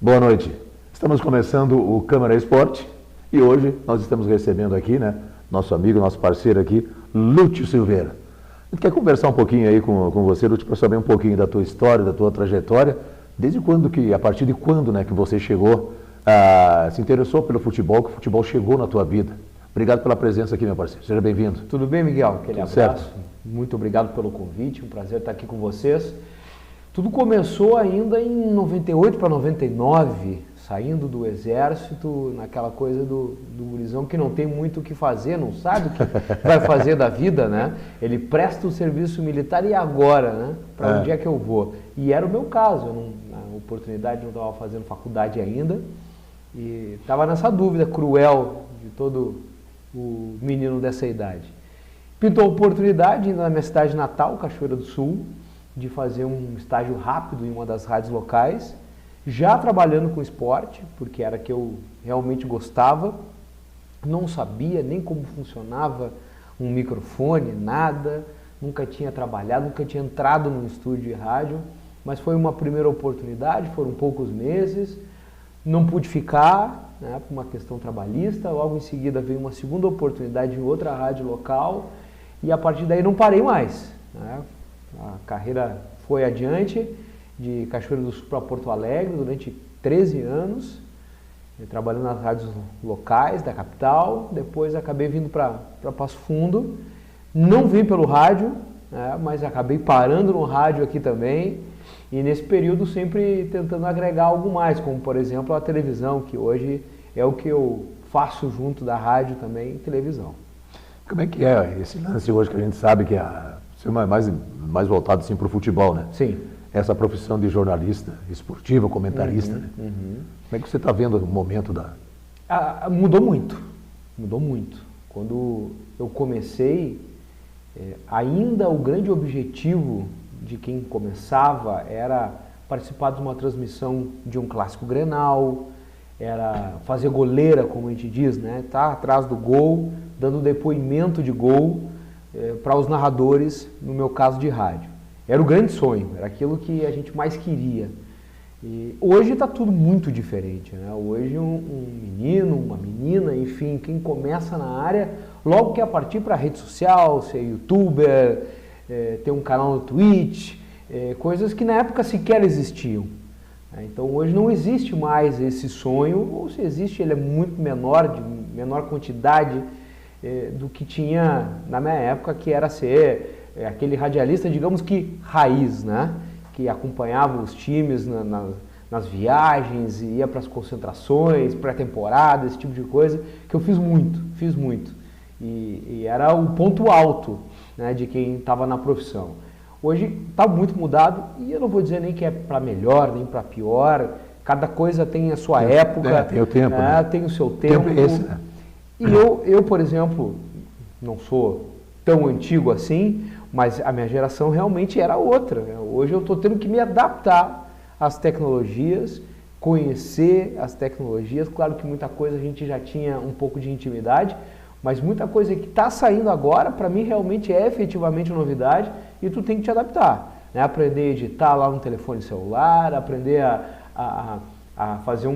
Boa noite. Estamos começando o Câmara Esporte e hoje nós estamos recebendo aqui, nosso amigo, nosso parceiro aqui, Lúcio Silveira. A gente quer conversar um pouquinho aí com você, Lúcio, para saber um pouquinho da tua história, da tua trajetória, desde quando a partir de quando, que você chegou, se interessou pelo futebol, que o futebol chegou na tua vida. Obrigado pela presença aqui, meu parceiro. Seja bem-vindo. Tudo bem, Miguel? Aquele abraço. Certo. Muito obrigado pelo convite, um prazer estar aqui com vocês. Tudo começou ainda em 98 para 99, saindo do exército, naquela coisa do gurizão que não tem muito o que fazer, não sabe o que vai fazer da vida, né? Ele presta o serviço militar e agora, né? Para onde é que eu vou? E era o meu caso, na oportunidade não estava fazendo faculdade ainda e estava nessa dúvida cruel de todo o menino dessa idade. Pintou a oportunidade, indo na minha cidade natal, Cachoeira do Sul, de fazer um estágio rápido em uma das rádios locais, já trabalhando com esporte, porque era que eu realmente gostava, não sabia nem como funcionava um microfone, nada, nunca tinha trabalhado, nunca tinha entrado num estúdio de rádio, mas foi uma primeira oportunidade, foram poucos meses, não pude ficar, por uma questão trabalhista, logo em seguida veio uma segunda oportunidade em outra rádio local, e a partir daí não parei mais, A carreira foi adiante, de Cachoeira do Sul para Porto Alegre, durante 13 anos, trabalhando nas rádios locais da capital, depois acabei vindo para Passo Fundo, não vim pelo rádio, mas acabei parando no rádio aqui também, e nesse período sempre tentando agregar algo mais, como por exemplo a televisão, que hoje é o que eu faço junto da rádio também, televisão. Como é que é esse lance hoje que a gente sabe que você é mais voltado assim, para o futebol, né? Sim. Essa profissão de jornalista esportivo, comentarista, né? Como é que você está vendo o momento da... Mudou muito. Quando eu comecei, ainda o grande objetivo de quem começava era participar de uma transmissão de um clássico Grenal, era fazer goleira, como a gente diz, né? Tá atrás do gol, dando depoimento de gol para os narradores, no meu caso de rádio. Era o grande sonho, era aquilo que a gente mais queria. E hoje está tudo muito diferente, né? Hoje um menino, uma menina, enfim, quem começa na área, logo quer partir para a rede social, ser youtuber, ter um canal no Twitch, coisas que na época sequer existiam. Então hoje não existe mais esse sonho, ou se existe ele é muito menor, de menor quantidade do que tinha na minha época, que era ser aquele radialista, digamos que raiz, né? Que acompanhava os times nas viagens, ia para as concentrações, pré-temporada, esse tipo de coisa, que eu fiz muito. E era o ponto alto, né, de quem estava na profissão. Hoje está muito mudado e eu não vou dizer nem que é para melhor, nem para pior, cada coisa tem a sua época, tem o tempo, né? Tem o seu tempo. Esse, né? E eu, por exemplo, não sou tão antigo assim, mas a minha geração realmente era outra. Hoje eu estou tendo que me adaptar às tecnologias, conhecer as tecnologias. Claro que muita coisa a gente já tinha um pouco de intimidade, mas muita coisa que está saindo agora, para mim realmente é efetivamente novidade e tu tem que te adaptar. Né? Aprender a editar lá no telefone celular, aprender a fazer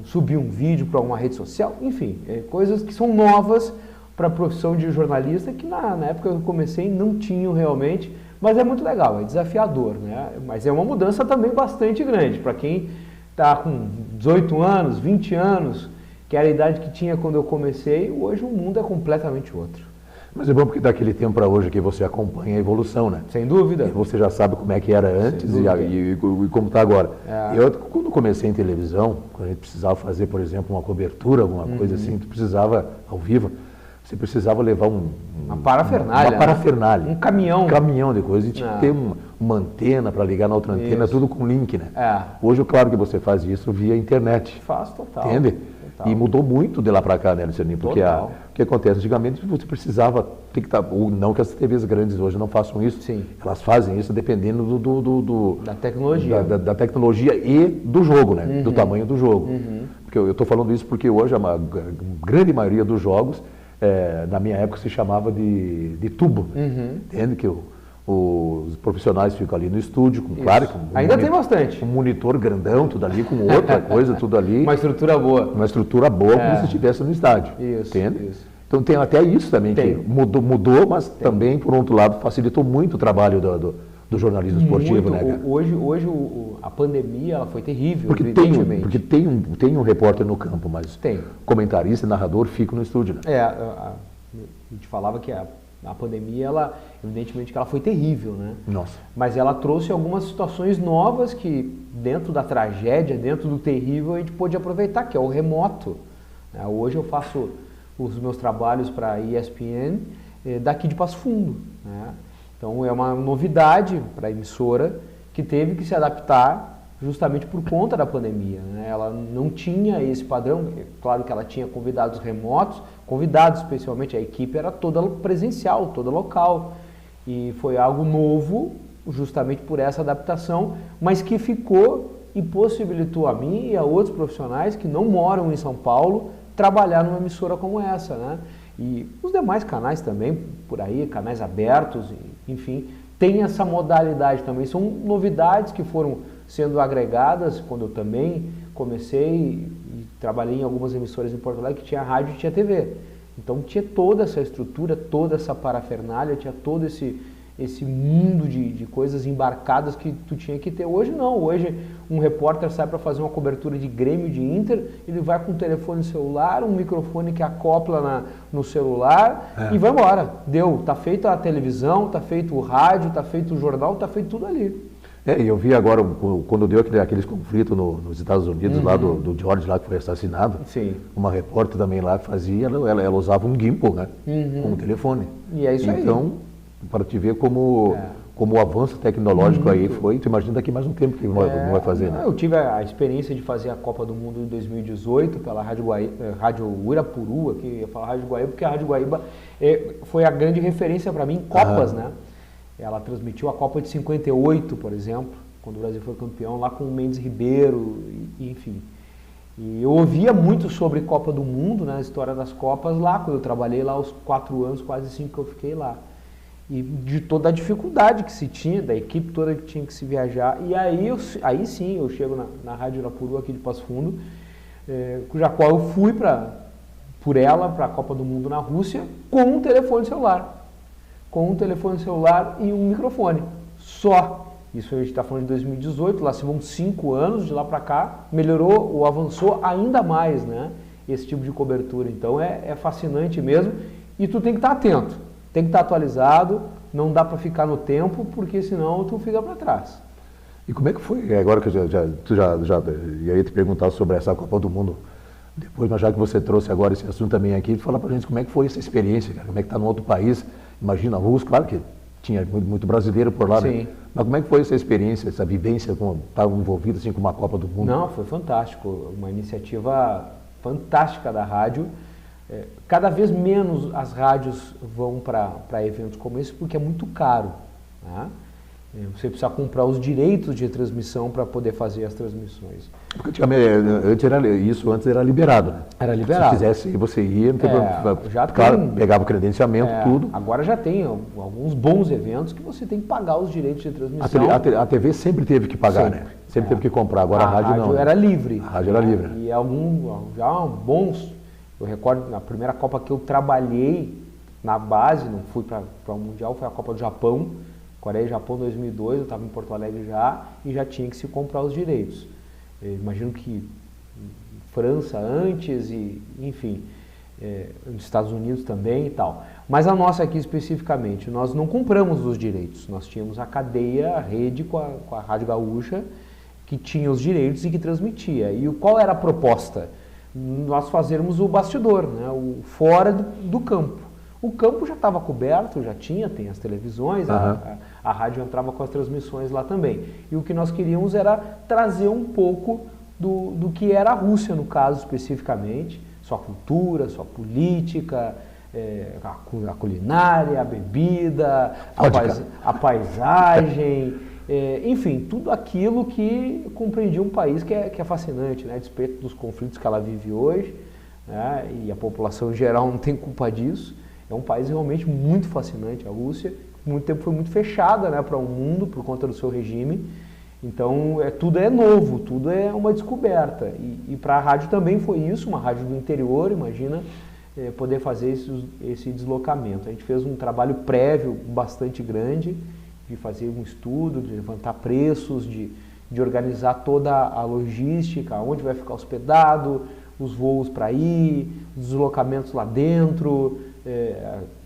subir um vídeo para uma rede social, enfim, coisas que são novas para a profissão de jornalista, que na época que eu comecei não tinham realmente, mas é muito legal, é desafiador, né? Mas é uma mudança também bastante grande, para quem está com 18 anos, 20 anos, que era a idade que tinha quando eu comecei, hoje o mundo é completamente outro. Mas é bom porque daquele tempo para hoje que você acompanha a evolução, né? Sem dúvida. E você já sabe como é que era antes e como está agora. Eu, quando comecei em televisão, quando a gente precisava fazer, por exemplo, uma cobertura, alguma coisa assim, tu precisava, ao vivo, você precisava levar uma parafernália. Uma parafernália. Um caminhão. Um caminhão de coisa. E tinha que ter uma antena para ligar na outra antena, tudo com link, né? Hoje, claro que você faz isso via internet. Faz total. Entende? Total. E mudou muito de lá para cá, né, Lucianinho? Porque o que acontece? Antigamente você precisava, tem que estar, não que as TVs grandes hoje não façam isso. Sim. Elas fazem isso dependendo da tecnologia. Da tecnologia e do jogo, né? Do tamanho do jogo. Porque eu estou falando isso porque hoje a grande maioria dos jogos, na minha época se chamava de tubo. Entende? Que os profissionais ficam ali no estúdio, claro, com ainda tem bastante. Um monitor grandão, tudo ali, com outra coisa, tudo ali. Uma estrutura boa. Uma estrutura boa, como se estivesse no estádio. Isso, entende? isso. Então tem até isso também, que mudou, mas também, por outro lado, facilitou muito o trabalho do jornalismo esportivo, né, cara? Hoje a pandemia ela foi terrível, porque evidentemente. Porque tem um repórter no campo, mas comentarista e narrador ficam no estúdio, né? A gente falava que a pandemia, evidentemente que ela foi terrível, né? Nossa. Mas ela trouxe algumas situações novas que, dentro da tragédia, dentro do terrível, a gente pôde aproveitar, que é o remoto. Hoje eu faço os meus trabalhos para a ESPN daqui de Passo Fundo, né? Então é uma novidade para a emissora que teve que se adaptar justamente por conta da pandemia, né? Ela não tinha esse padrão, claro que ela tinha convidados remotos, convidados especialmente, a equipe era toda presencial, toda local, e foi algo novo justamente por essa adaptação, mas que ficou e possibilitou a mim e a outros profissionais que não moram em São Paulo trabalhar numa emissora como essa, né? E os demais canais também, por aí, canais abertos, enfim, tem essa modalidade também. São novidades que foram sendo agregadas quando eu também comecei e trabalhei em algumas emissoras em Porto Alegre que tinha rádio e tinha TV. Então tinha toda essa estrutura, toda essa parafernália, tinha todo esse mundo de coisas embarcadas que tu tinha que ter. Hoje não, hoje um repórter sai para fazer uma cobertura de Grêmio, de Inter, ele vai com um telefone celular, um microfone que acopla no celular e vai embora. Deu, tá feita a televisão, tá feito o rádio, tá feito o jornal, tá feito tudo ali. E eu vi agora, quando deu aqueles conflitos nos Estados Unidos, lá do George, lá que foi assassinado, uma repórter também lá que fazia, ela usava um gimbal, né? Um telefone. E é isso aí. Então, para te ver como o avanço tecnológico aí foi, tu imagina daqui mais um tempo que não vai fazer, né? Eu tive a experiência de fazer a Copa do Mundo em 2018 pela Rádio Uirapuru, aqui eu ia falar Rádio Guaíba, porque a Rádio Guaíba foi a grande referência para mim em Copas, né? Ela transmitiu a Copa de 58, por exemplo, quando o Brasil foi campeão, lá com o Mendes Ribeiro, enfim. E eu ouvia muito sobre Copa do Mundo, né, a história das Copas lá, quando eu trabalhei lá os 4 anos, quase 5 que eu fiquei lá. E de toda a dificuldade que se tinha, da equipe toda que tinha que se viajar. E aí sim, eu chego na Rádio Irapuru aqui de Passo Fundo, cuja qual eu fui por ela para a Copa do Mundo na Rússia com um telefone celular. Com um telefone celular e um microfone. Só. Isso a gente está falando de 2018, lá se vão 5 anos, de lá para cá, melhorou ou avançou ainda mais, né? Esse tipo de cobertura. Então é fascinante mesmo. E tu tem que estar atento, tem que estar atualizado, não dá para ficar no tempo, porque senão tu fica para trás. E como é que foi? Agora que tu já ia te perguntar sobre essa Copa do Mundo depois, mas já que você trouxe agora esse assunto também aqui, fala pra gente como é que foi essa experiência, cara, como é que tá no outro país, imagina a Rússia, claro que tinha muito brasileiro por lá, Sim. né? Mas como é que foi essa experiência, essa vivência, estar envolvido assim com uma Copa do Mundo? Não, foi fantástico, uma iniciativa fantástica da rádio. Cada vez menos as rádios vão para eventos como esse porque é muito caro, né? Você precisa comprar os direitos de transmissão para poder fazer as transmissões. Porque antes era liberado, né? Era liberado. Se quisesse, você ia, pegava o credenciamento, tudo. Agora já tem alguns bons eventos que você tem que pagar os direitos de transmissão. A TV sempre teve que pagar, né? Sempre teve que comprar, agora a rádio não. Era livre. A rádio era livre. E já bons, eu recordo, na primeira Copa que eu trabalhei na base, não fui para o Mundial, foi a Copa do Japão, Coreia e Japão 2002, eu estava em Porto Alegre e já tinha que se comprar os direitos. Eu imagino que França antes e, enfim, nos Estados Unidos também e tal. Mas a nossa aqui especificamente, nós não compramos os direitos. Nós tínhamos a cadeia, a rede com a Rádio Gaúcha, que tinha os direitos e que transmitia. E qual era a proposta? Nós fazermos o bastidor, né? O fora do campo. O campo já estava coberto, tem as televisões, a rádio entrava com as transmissões lá também. E o que nós queríamos era trazer um pouco do que era a Rússia, no caso especificamente, sua cultura, sua política, a culinária, a bebida, a paisagem, enfim, tudo aquilo que compreendia um país que é fascinante, né? A despeito dos conflitos que ela vive hoje, né? E a população em geral não tem culpa disso. É um país realmente muito fascinante. A Rússia, por muito tempo, foi muito fechada, né, para o mundo por conta do seu regime. Então, tudo é novo, tudo é uma descoberta. E para a rádio também foi isso, uma rádio do interior, imagina, poder fazer esse deslocamento. A gente fez um trabalho prévio bastante grande, de fazer um estudo, de levantar preços, de organizar toda a logística, onde vai ficar hospedado, os voos para ir, os deslocamentos lá dentro,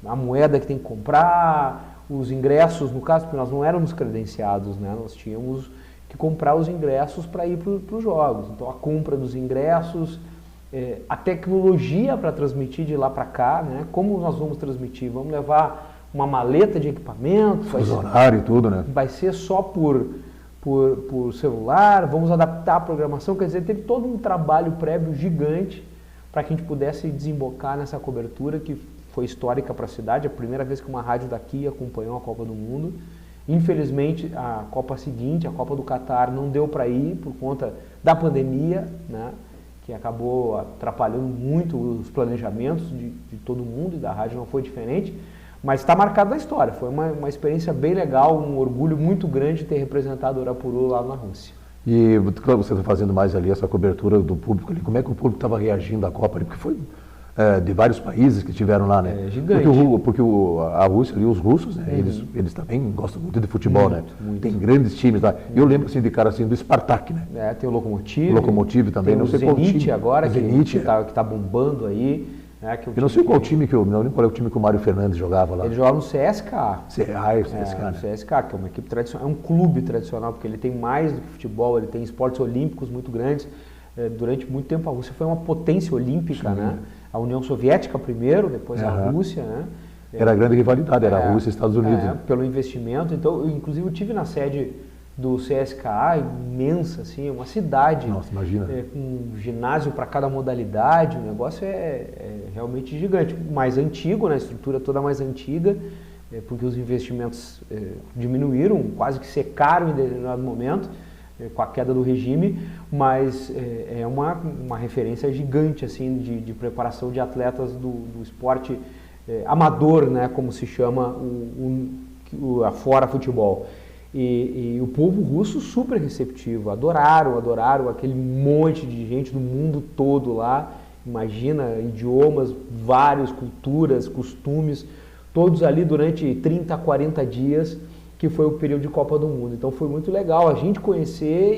a moeda que tem que comprar, os ingressos, no caso, porque nós não éramos credenciados, né? Nós tínhamos que comprar os ingressos para ir para os jogos. Então a compra dos ingressos, a tecnologia para transmitir de lá para cá, né? Como nós vamos transmitir? Vamos levar uma maleta de equipamento? Fuso horário e tudo, né? Vai ser só por celular, vamos adaptar a programação, quer dizer, teve todo um trabalho prévio gigante para que a gente pudesse desembocar nessa cobertura que foi histórica para a cidade, a primeira vez que uma rádio daqui acompanhou a Copa do Mundo. Infelizmente, a Copa seguinte, a Copa do Catar, não deu para ir por conta da pandemia, né, que acabou atrapalhando muito os planejamentos de todo mundo, e da rádio não foi diferente, mas está marcado na história. Foi uma experiência bem legal, um orgulho muito grande ter representado o Urapuru lá na Rússia. E claro, você está fazendo mais ali essa cobertura do público ali, como é que o público estava reagindo à Copa ali? Porque foi de vários países que estiveram lá, né? Gigante. Porque a Rússia ali, os russos, né? Eles também gostam muito de futebol, né? Muito. Tem grandes times lá. Eu lembro assim de cara assim do Spartak, né? Tem o Lokomotiv. O Lokomotiv também, tem não sei qual time. O Zenit agora, Zenit, que tá bombando aí. Né, eu não sei qual time não lembro qual é o time que o Mário Fernandes jogava lá. Ele joga no CSKA. CSKA, no né? CSKA, que é uma equipe tradicional, é um clube tradicional, porque ele tem mais do que futebol, ele tem esportes olímpicos muito grandes. Durante muito tempo a Rússia foi uma potência olímpica, né? A União Soviética primeiro, depois a Rússia, né? Era a grande rivalidade, era a Rússia e Estados Unidos. Né? Pelo investimento. Então, inclusive, eu estive na sede do CSKA, imensa, assim, uma cidade. Nossa, imagina. Com um ginásio para cada modalidade, o negócio é realmente gigante. Mais antigo, né? A estrutura toda mais antiga, porque os investimentos diminuíram, quase que secaram em determinado momento, com a queda do regime, mas é uma referência gigante assim, de preparação de atletas do esporte amador, né, como se chama a fora futebol. E o povo russo super receptivo, adoraram aquele monte de gente do mundo todo lá, imagina, idiomas, várias culturas, costumes, todos ali durante 30, 40 dias, que foi o período de Copa do Mundo. Então foi muito legal a gente conhecer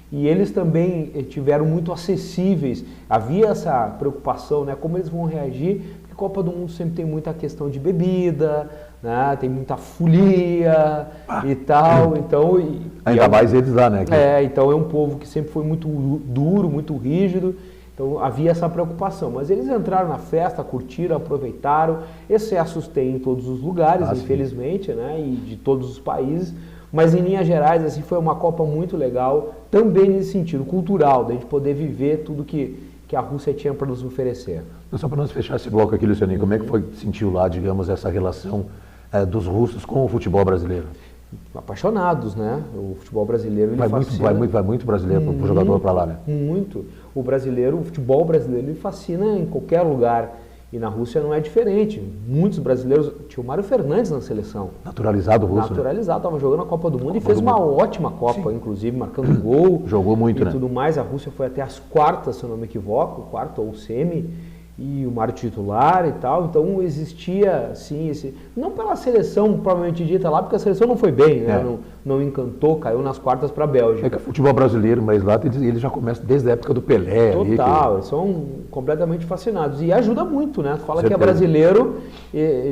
e eles também tiveram muito acessíveis. Havia essa preocupação, né, como eles vão reagir, porque Copa do Mundo sempre tem muita questão de bebida, né, tem muita folia e tal. Então, ainda mais eles lá, né? Então é um povo que sempre foi muito duro, muito rígido. Então havia essa preocupação, mas eles entraram na festa, curtiram, aproveitaram. Excessos tem em todos os lugares, infelizmente, né, e de todos os países, mas em linhas gerais assim, foi uma Copa muito legal, também nesse sentido cultural, da gente poder viver tudo que a Rússia tinha para nos oferecer. Só para nós fechar esse bloco aqui, Lucianinho, como é que sentiu lá, digamos, essa relação dos russos com o futebol brasileiro? Apaixonados, né? O futebol brasileiro vai muito brasileiro pro jogador para lá, né? Muito. O futebol brasileiro ele fascina em qualquer lugar. E na Rússia não é diferente. Muitos brasileiros, tinha o Mário Fernandes na seleção. Naturalizado russo. Naturalizado, estava jogando a Copa do Mundo e fez uma ótima Copa, inclusive marcando gol. Jogou muito, e né? tudo mais. A Rússia foi até as quartas, se eu não me equivoco, quarto ou semi. E o Mário titular e tal, então existia assim, não pela seleção propriamente dita lá, porque a seleção não foi bem, né? Não encantou, caiu nas quartas para a Bélgica. É que o futebol brasileiro, mas lá ele já começa desde a época do Pelé. Total, eles são completamente fascinados e ajuda muito, né? Tu fala que é brasileiro,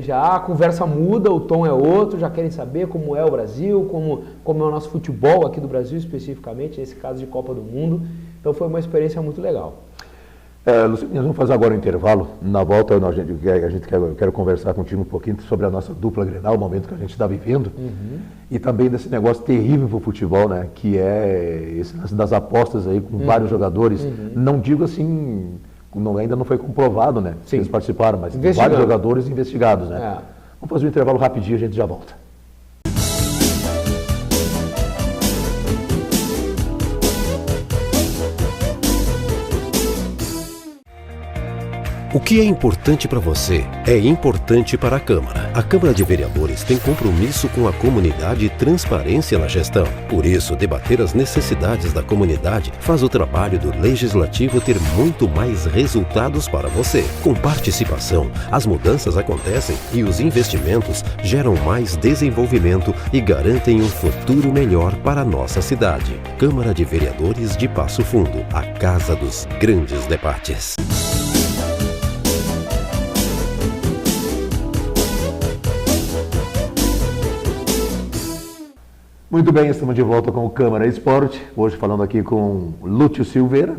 já a conversa muda, o tom é outro, já querem saber como é o Brasil, como é o nosso futebol aqui do Brasil especificamente, nesse caso de Copa do Mundo, então foi uma experiência muito legal. Luciano, nós vamos fazer agora um intervalo. Na volta, eu quero conversar contigo um pouquinho sobre a nossa dupla Grenal, o momento que a gente está vivendo, e também desse negócio terrível para o futebol, né? Que é esse das apostas aí com vários jogadores. Não digo assim, ainda não foi comprovado, né? Que eles participaram, mas vários jogadores investigados, né? Vamos fazer um intervalo rapidinho, a gente já volta. O que é importante para você é importante para a Câmara. A Câmara de Vereadores tem compromisso com a comunidade e transparência na gestão. Por isso, debater as necessidades da comunidade faz o trabalho do Legislativo ter muito mais resultados para você. Com participação, as mudanças acontecem e os investimentos geram mais desenvolvimento e garantem um futuro melhor para a nossa cidade. Câmara de Vereadores de Passo Fundo, a casa dos grandes debates. Muito bem, estamos de volta com o Câmara Esporte, hoje falando aqui com Lúcio Silveira.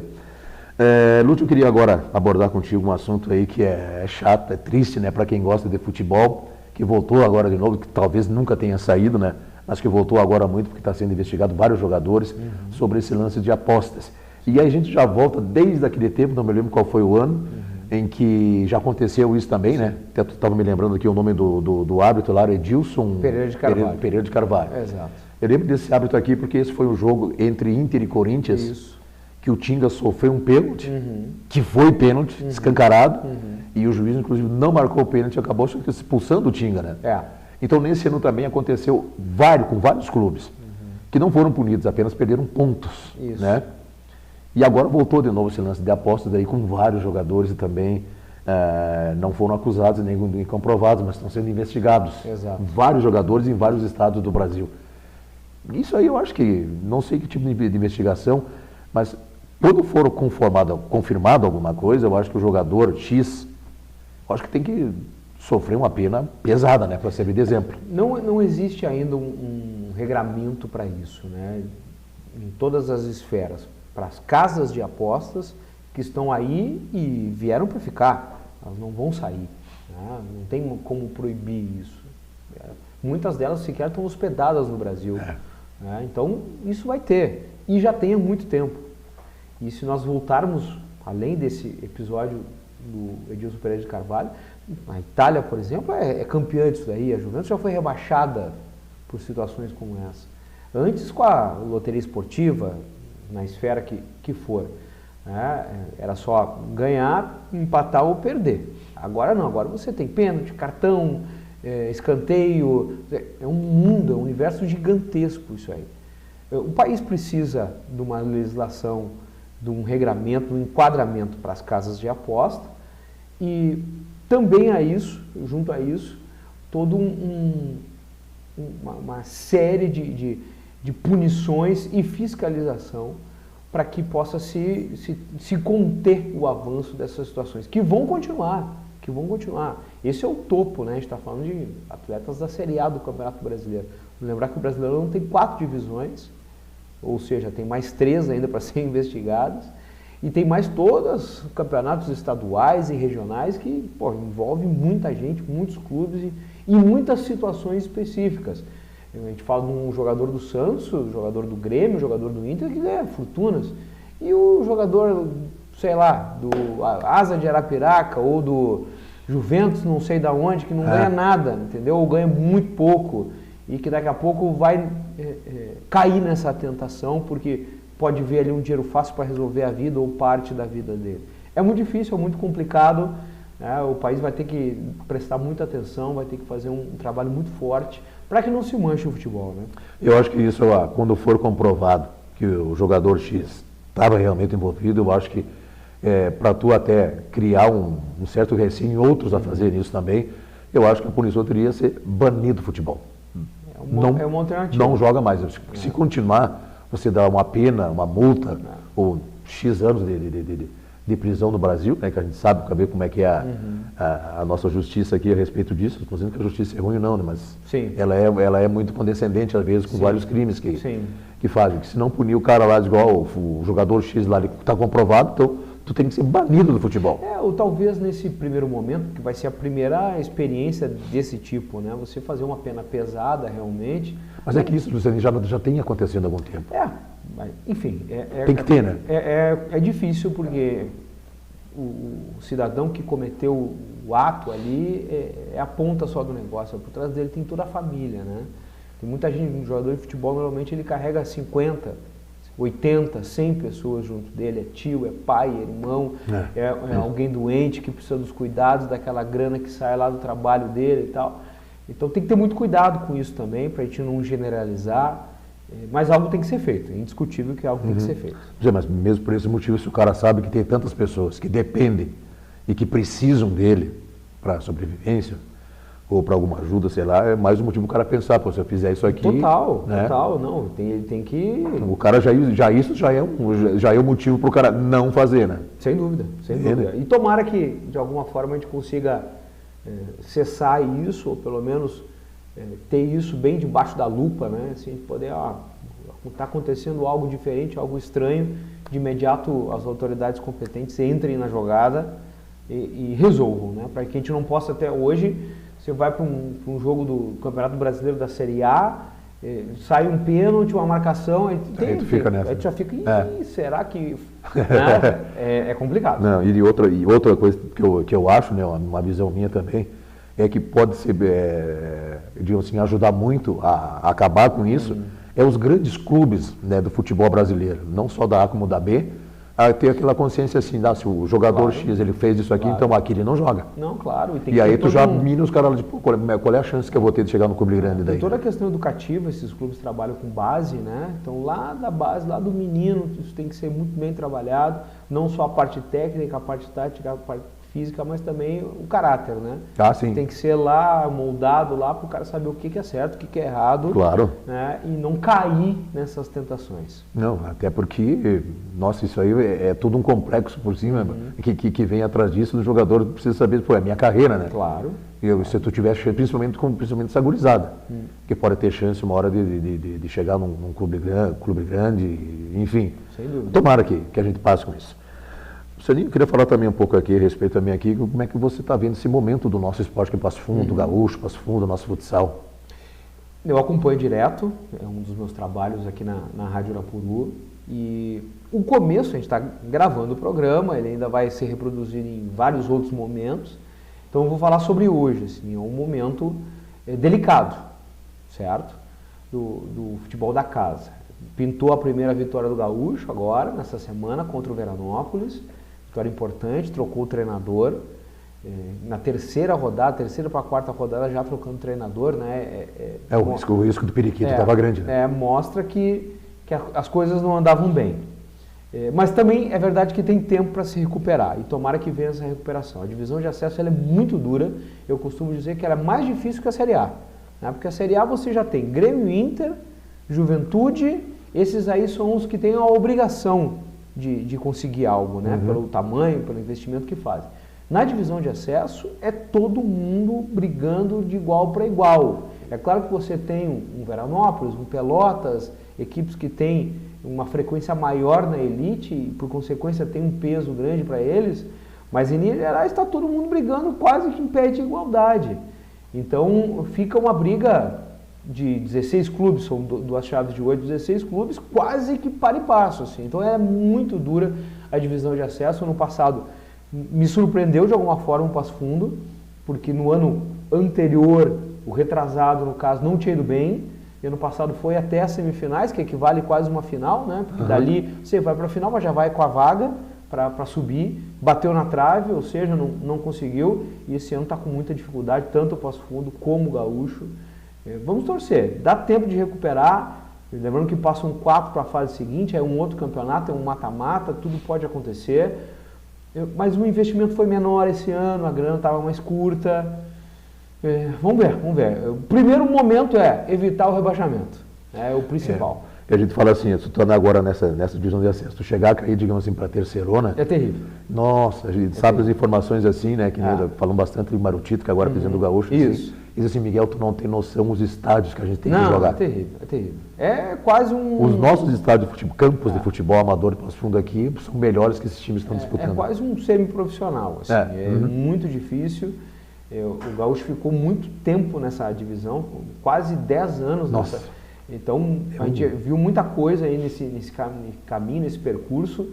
Lúcio, eu queria agora abordar contigo um assunto aí que é chato, é triste, né, para quem gosta de futebol, que voltou agora de novo, que talvez nunca tenha saído, né, mas que voltou agora muito porque está sendo investigado vários jogadores sobre esse lance de apostas. E aí a gente já volta desde aquele tempo, não me lembro qual foi o ano, em que já aconteceu isso também, né? Até tu estava me lembrando aqui o nome do árbitro lá, Edilson Pereira de Carvalho. Pereira de Carvalho. Exato. Eu lembro desse árbitro aqui porque esse foi um jogo entre Inter e Corinthians, que o Tinga sofreu um pênalti, que foi pênalti, escancarado, e o juiz, inclusive, não marcou o pênalti e acabou expulsando o Tinga, né? Então, nesse ano também aconteceu com vários clubes, que não foram punidos, apenas perderam pontos, né? E agora voltou de novo esse lance de apostas aí com vários jogadores e também não foram acusados nem comprovados, mas estão sendo investigados. Exato. Vários jogadores em vários estados do Brasil. Isso aí eu acho que, não sei que tipo de investigação, mas quando for confirmado alguma coisa, eu acho que o jogador X, eu acho que tem que sofrer uma pena pesada, né, para servir de exemplo. Não existe ainda um regramento para isso, né, em todas as esferas. Para as casas de apostas que estão aí e vieram para ficar, elas não vão sair, né? Não tem como proibir isso. Muitas delas sequer estão hospedadas no Brasil, né? Então isso vai ter, e já tem há muito tempo. E se nós voltarmos, além desse episódio do Edilson Pereira de Carvalho, a Itália, por exemplo, é campeã disso daí, a Juventus já foi rebaixada por situações como essa. Antes, com a loteria esportiva, na esfera que for, né? Era só ganhar, empatar ou perder. Agora não, agora você tem pênalti, cartão, escanteio, é um mundo, é um universo gigantesco isso aí. O país precisa de uma legislação, de um regramento, de um enquadramento para as casas de aposta e também junto a isso, toda uma série de punições e fiscalização para que possa se conter o avanço dessas situações, que vão continuar. Esse é o topo, né? A gente está falando de atletas da Série A do Campeonato Brasileiro. Vou lembrar que o Brasileirão tem 4 divisões, ou seja, tem mais 3 ainda para serem investigadas, e tem mais todos os campeonatos estaduais e regionais que envolvem muita gente, muitos clubes e muitas situações específicas. A gente fala de um jogador do Santos, jogador do Grêmio, jogador do Inter que ganha fortunas, e o jogador, sei lá, do Asa de Arapiraca ou do Juventus, não sei da onde, que não ganha nada, entendeu? Ou ganha muito pouco e que daqui a pouco vai cair nessa tentação porque pode ver ali um dinheiro fácil para resolver a vida ou parte da vida dele. É muito difícil, é muito complicado, né? O país vai ter que prestar muita atenção, vai ter que fazer um trabalho muito forte para que não se manche o futebol, né? Eu acho que isso, quando for comprovado que o jogador X estava realmente envolvido, eu acho que para tu até criar um certo receio em outros a fazerem isso também, eu acho que a punição teria que ser banido do futebol. É uma alternativa. Não joga mais. Se continuar, você dá uma pena, uma multa, ou X anos de prisão no Brasil, né, que a gente sabe como é que é a nossa justiça aqui a respeito disso. Não estou dizendo que a justiça é ruim não, né, mas ela é muito condescendente às vezes com vários crimes que fazem. Que se não punir o cara lá igual o jogador X lá, está comprovado, então tu tem que ser banido do futebol. Ou talvez nesse primeiro momento, que vai ser a primeira experiência desse tipo, né? Você fazer uma pena pesada realmente. Mas é que isso, Luciano, já tem acontecido há algum tempo. Enfim. Tem que ter, né? É difícil porque o cidadão que cometeu o ato ali é a ponta só do negócio. Por trás dele tem toda a família, né? Tem muita gente, um jogador de futebol, normalmente ele carrega 50 80, 100 pessoas junto dele, é tio, é pai, é irmão, é alguém doente que precisa dos cuidados daquela grana que sai lá do trabalho dele e tal. Então tem que ter muito cuidado com isso também, para a gente não generalizar, mas algo tem que ser feito, é indiscutível que algo tem que ser feito. Mas mesmo por esse motivo, se o cara sabe que tem tantas pessoas que dependem e que precisam dele para sobrevivência, ou para alguma ajuda, sei lá, é mais um motivo o cara pensar, pô, se eu fizer isso aqui... Total, não, ele tem que... O cara isso já é um motivo para o cara não fazer, né? Sem dúvida, sem dúvida. E tomara que, de alguma forma, a gente consiga cessar isso, ou pelo menos ter isso bem debaixo da lupa, né? Assim, a gente poder, está acontecendo algo diferente, algo estranho, de imediato as autoridades competentes entrem na jogada e resolvam, né? Para que a gente não possa até hoje... Você vai para um jogo do Campeonato Brasileiro da Série A, sai um pênalti, uma marcação, aí tu fica nessa. Aí tu já fica, será que... Né? É complicado. Não, e outra coisa que eu acho, né, uma visão minha também, é que pode ser, digamos assim, ajudar muito a acabar com isso, é os grandes clubes, né, do futebol brasileiro, não só da A como da B, a ter aquela consciência assim, se o jogador X ele fez isso aqui, então aqui ele não joga. Não, claro. E aí tu já mina os caras, tipo, qual é a chance que eu vou ter de chegar no clube grande daí? Tem toda a questão educativa, esses clubes trabalham com base, né? Então lá da base, lá do menino, isso tem que ser muito bem trabalhado, não só a parte técnica, a parte tática, a parte física, mas também o caráter, né? Sim. Tem que ser lá, moldado lá, para o cara saber o que é certo, o que é errado. Claro. Né? E não cair nessas tentações. Não, até porque, nossa, isso aí é tudo um complexo por cima, que vem atrás disso, do jogador precisa saber, pô, é minha carreira, né? Claro. Se tu tiver, principalmente essa gurizada, que pode ter chance uma hora de chegar num clube grande, enfim. Sem dúvida. Tomara que a gente passe com isso. Celinho, eu queria falar também um pouco aqui, a respeito também aqui, como é que você está vendo esse momento do nosso esporte aqui em Passo Fundo, do gaúcho, Passo Fundo, do nosso futsal? Eu acompanho direto, é um dos meus trabalhos aqui na Rádio Arapuru, e o começo, a gente está gravando o programa, ele ainda vai ser reproduzido em vários outros momentos, então eu vou falar sobre hoje, assim, é um momento delicado, certo? Do futebol da casa. Pintou a primeira vitória do gaúcho agora, nessa semana, contra o Veranópolis, vitória importante, trocou o treinador, na terceira para a quarta rodada já trocando o treinador, né? O risco do periquito estava grande, né? Mostra que as coisas não andavam bem. Mas também é verdade que tem tempo para se recuperar, e tomara que venha essa recuperação. A divisão de acesso ela é muito dura, eu costumo dizer que ela é mais difícil que a Série A, né? Porque a Série A você já tem Grêmio, Inter, Juventude, esses aí são os que têm a obrigação de conseguir algo, né? Pelo tamanho, pelo investimento que fazem. Na divisão de acesso, é todo mundo brigando de igual para igual. É claro que você tem um Veranópolis, um Pelotas, equipes que têm uma frequência maior na elite e, por consequência, tem um peso grande para eles, mas em linhas gerais está todo mundo brigando quase que em pé de igualdade. Então, fica uma briga de 16 clubes, são duas chaves de 8, 16 clubes, quase que para e passo, assim. Então é muito dura a divisão de acesso. No passado me surpreendeu de alguma forma o Passo Fundo, porque no ano anterior, o retrasado no caso, não tinha ido bem, e ano passado foi até as semifinais, que equivale quase uma final, né? Porque dali você vai para a final, mas já vai com a vaga para subir, bateu na trave, ou seja, não conseguiu, e esse ano está com muita dificuldade, tanto o Passo Fundo como o Gaúcho. Vamos torcer, dá tempo de recuperar, lembrando que passam 4 para a fase seguinte, é um outro campeonato, é um mata-mata, tudo pode acontecer, mas o investimento foi menor esse ano, a grana estava mais curta, vamos ver. O primeiro momento é evitar o rebaixamento, é o principal. E a gente fala assim, tu tá agora nessa divisão de acesso, tu chegar a cair, digamos assim, para a terceirona... É terrível. Nossa, a gente sabe as informações assim, né, que falam bastante do Marutito, que agora é presidente do Gaúcho. Isso. Assim, diz assim, Miguel, tu não tem noção os estádios que a gente tem que jogar. Não, é terrível. É quase um... Os nossos estádios de futebol, campos de futebol amador de Passo Fundo aqui, são melhores que esses times estão disputando. É quase um semi-profissional, assim, muito difícil. O Gaúcho ficou muito tempo nessa divisão, quase 10 anos. Nossa. Então, a gente viu muita coisa aí nesse caminho, nesse percurso,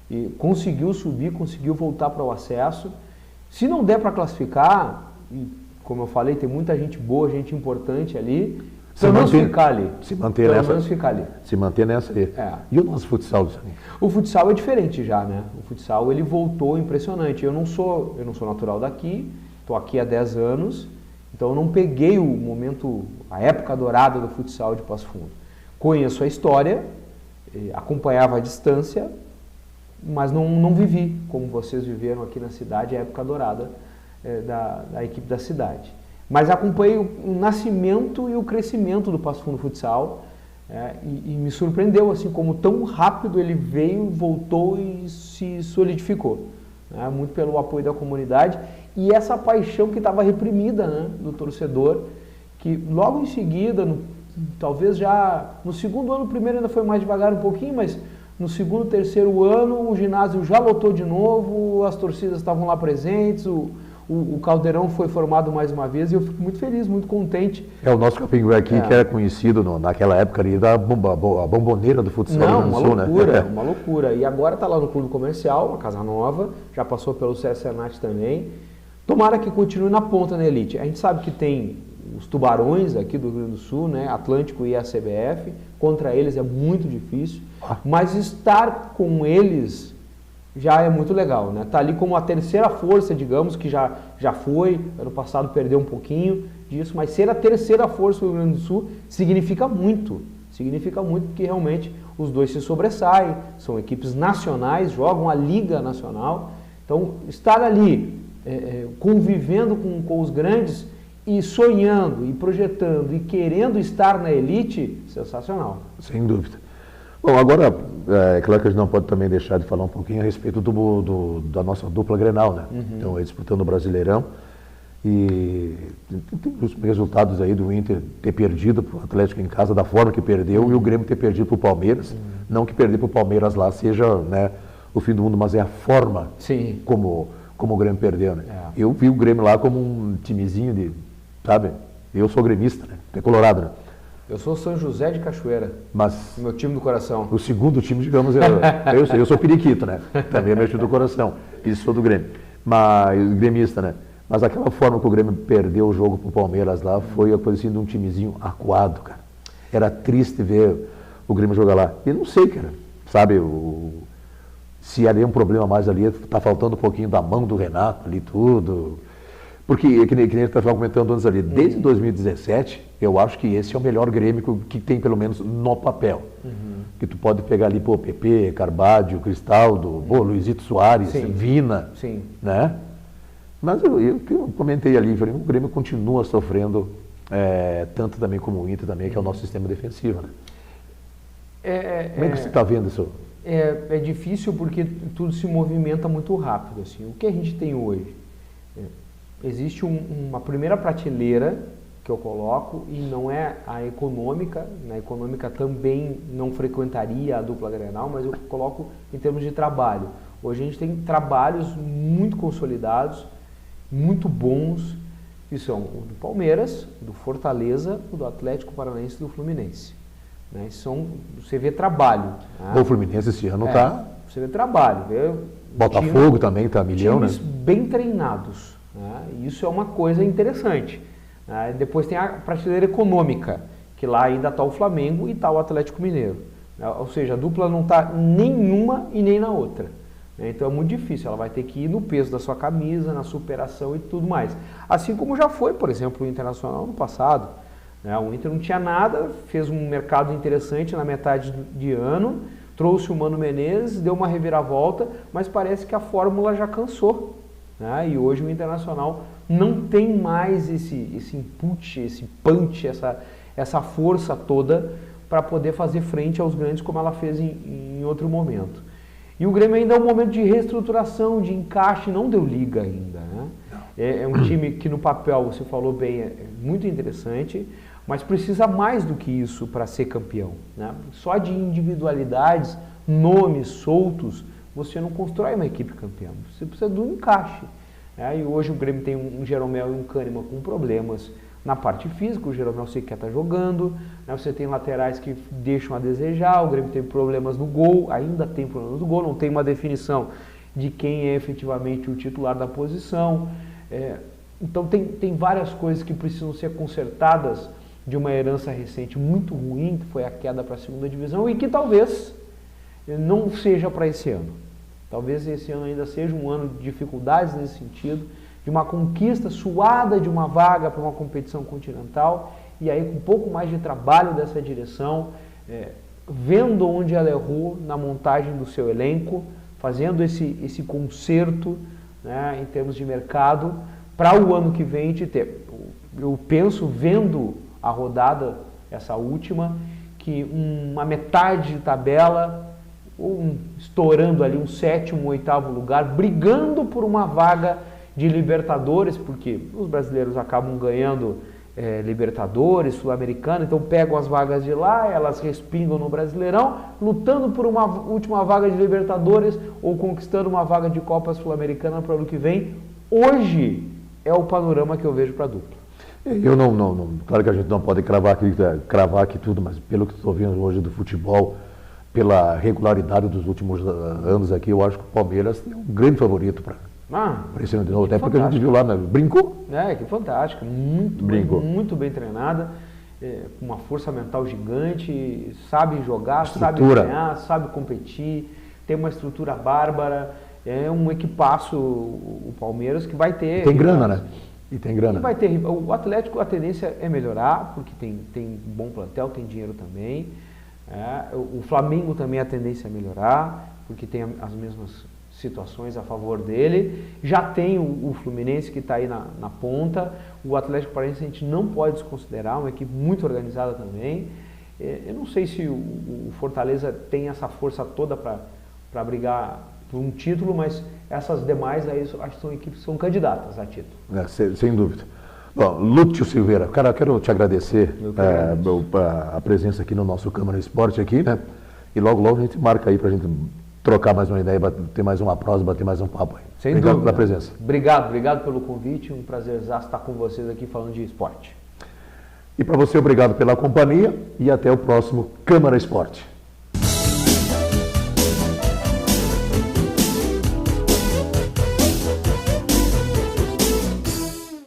e conseguiu subir, conseguiu voltar para o acesso. Se não der para classificar, e como eu falei, tem muita gente boa, gente importante ali, Pelo menos ficar ali. Se manter Pelo nessa. menos ficar ali. Se manter nessa aí. É. E o nosso futsal, Luciano? O futsal é diferente já, né? O futsal ele voltou impressionante. Eu não sou natural daqui, estou aqui há 10 anos, então eu não peguei o momento, a época dourada do futsal de Passo Fundo. Conheço a história, acompanhava à distância, mas não vivi como vocês viveram aqui na cidade, a época dourada da equipe da cidade. Mas acompanhei o nascimento e o crescimento do Passo Fundo Futsal e me surpreendeu assim como tão rápido ele veio, voltou e se solidificou. Muito pelo apoio da comunidade e essa paixão que estava reprimida, né, do torcedor, que logo em seguida, talvez já no segundo ano, o primeiro ainda foi mais devagar um pouquinho, mas no segundo, terceiro ano o ginásio já lotou de novo, as torcidas estavam lá presentes, o Caldeirão foi formado mais uma vez e eu fico muito feliz, muito contente. O nosso Capingué aqui, que era conhecido naquela época ali, a bomboneira do futsal Não, do uma Sul, loucura, né? uma loucura. E agora está lá no Clube Comercial, uma casa nova, já passou pelo CSNAT também. Tomara que continue na ponta na elite. A gente sabe que tem os tubarões aqui do Rio Grande do Sul, né? Atlântico e a CBF, contra eles é muito difícil, mas estar com eles já é muito legal, né? Tá ali como a terceira força, digamos, que já foi, ano passado perdeu um pouquinho disso, mas ser a terceira força do Rio Grande do Sul significa muito porque realmente os dois se sobressaem, são equipes nacionais, jogam a Liga Nacional, então estar ali convivendo com os grandes e sonhando, e projetando, e querendo estar na elite, sensacional. Sem dúvida. Bom, agora, é claro que a gente não pode também deixar de falar um pouquinho a respeito da nossa dupla Grenal, né? Então, disputando o Brasileirão e tem os resultados aí do Inter ter perdido para o Atlético em casa da forma que perdeu e o Grêmio ter perdido para o Palmeiras. Não que perder para o Palmeiras lá seja, né, o fim do mundo, mas é a forma como o Grêmio perdeu, né? Eu vi o Grêmio lá como um timezinho sabe? Eu sou gremista, né? É colorado, né? Eu sou São José de Cachoeira, mas meu time do coração. O segundo time, digamos, eu sou periquito, né? Também é meu time do coração. E sou do Grêmio. Mas gremista, né? Mas aquela forma que o Grêmio perdeu o jogo pro Palmeiras lá foi a coisa assim de um timezinho acuado, cara. Era triste ver o Grêmio jogar lá. E não sei, cara, sabe, se ali é um problema mais ali, tá faltando um pouquinho da mão do Renato ali, tudo. Porque, que nem a gente estava comentando antes ali, desde 2017, eu acho que esse é o melhor Grêmio que tem, pelo menos, no papel. Que tu pode pegar ali, Pepe, Carbádio, Cristaldo, Luizito Soares, Vina, né? Mas eu comentei ali, falei, o Grêmio continua sofrendo, tanto também como o Inter também, que é o nosso sistema defensivo, né? Como é que você está vendo isso? É difícil porque tudo se movimenta muito rápido, assim. O que a gente tem hoje? Existe uma primeira prateleira que eu coloco e não é a econômica. Na econômica também não frequentaria a dupla Grenal, mas eu coloco em termos de trabalho. Hoje a gente tem trabalhos muito consolidados, muito bons, que são o do Palmeiras, do Fortaleza, o do Atlético Paranaense e do Fluminense. Né? Você vê trabalho. O Fluminense esse ano está... Você vê trabalho. Botafogo também está milhão, times né? bem treinados. Isso é uma coisa interessante. Depois tem a prateleira econômica, que lá ainda está o Flamengo e está o Atlético Mineiro. Ou seja, a dupla não está nenhuma e nem na outra. Então é muito difícil, ela vai ter que ir no peso da sua camisa, na superação e tudo mais. Assim como já foi, por exemplo, o Internacional no passado. O Inter não tinha nada, fez um mercado interessante na metade de ano, trouxe o Mano Menezes, deu uma reviravolta, mas parece que a fórmula já cansou. E hoje o Internacional não tem mais esse input, esse punch, essa força toda para poder fazer frente aos grandes como ela fez em outro momento. E o Grêmio ainda é um momento de reestruturação, de encaixe, não deu liga ainda. Né? É um time que no papel, você falou bem, é muito interessante, mas precisa mais do que isso para ser campeão. Né? Só de individualidades, nomes soltos, você não constrói uma equipe campeã, você precisa de um encaixe. E hoje o Grêmio tem um Jeromel e um Kahneman com problemas na parte física, o Jeromel sequer está jogando, você tem laterais que deixam a desejar, o Grêmio tem problemas no gol, ainda tem problemas no gol, não tem uma definição de quem é efetivamente o titular da posição. Então tem várias coisas que precisam ser consertadas de uma herança recente muito ruim, que foi a queda para a segunda divisão, e que talvez não seja para esse ano. Talvez esse ano ainda seja um ano de dificuldades nesse sentido, de uma conquista suada de uma vaga para uma competição continental, e aí com um pouco mais de trabalho dessa direção, vendo onde ela errou na montagem do seu elenco, fazendo esse conserto, né, em termos de mercado, para o ano que vem de ter. Eu penso, vendo a rodada, essa última, que uma metade de tabela, ou estourando ali um 7º, 8º lugar, brigando por uma vaga de Libertadores, porque os brasileiros acabam ganhando Libertadores, Sul-Americana, então pegam as vagas de lá, elas respingam no Brasileirão, lutando por uma última vaga de Libertadores ou conquistando uma vaga de Copa Sul-Americana para o ano que vem. Hoje é o panorama que eu vejo para a dupla. Eu não, claro que a gente não pode cravar aqui tudo, mas pelo que estou vendo hoje do futebol, pela regularidade dos últimos anos aqui, eu acho que o Palmeiras é um grande favorito para esse ano de novo, até porque a gente viu lá, né? Brincou? Que fantástico, muito bem treinada, com uma força mental gigante, sabe jogar, sabe ganhar, sabe competir, tem uma estrutura bárbara, é um equipaço o Palmeiras que vai ter... Tem grana, né? E tem grana. Vai ter, o Atlético, a tendência é melhorar, porque tem bom plantel, tem dinheiro também. O Flamengo também a tendência é melhorar, porque tem as mesmas situações a favor dele. Já tem o Fluminense que está aí na ponta. O Atlético Paranaense a gente não pode desconsiderar, uma equipe muito organizada também. Eu não sei se o Fortaleza tem essa força toda para brigar por um título, mas essas demais aí acho que são equipes que são candidatas a título. Sem dúvida. Bom, Lúcio Silveira, cara, quero te agradecer a presença aqui no nosso Câmara Esporte aqui, né? E logo a gente marca aí para a gente trocar mais uma ideia, ter mais uma prosa, bater mais um papo aí. Sem obrigado dúvida. pela presença. Obrigado pelo convite, um prazer estar com vocês aqui falando de esporte. E para você, obrigado pela companhia e até o próximo Câmara Esporte.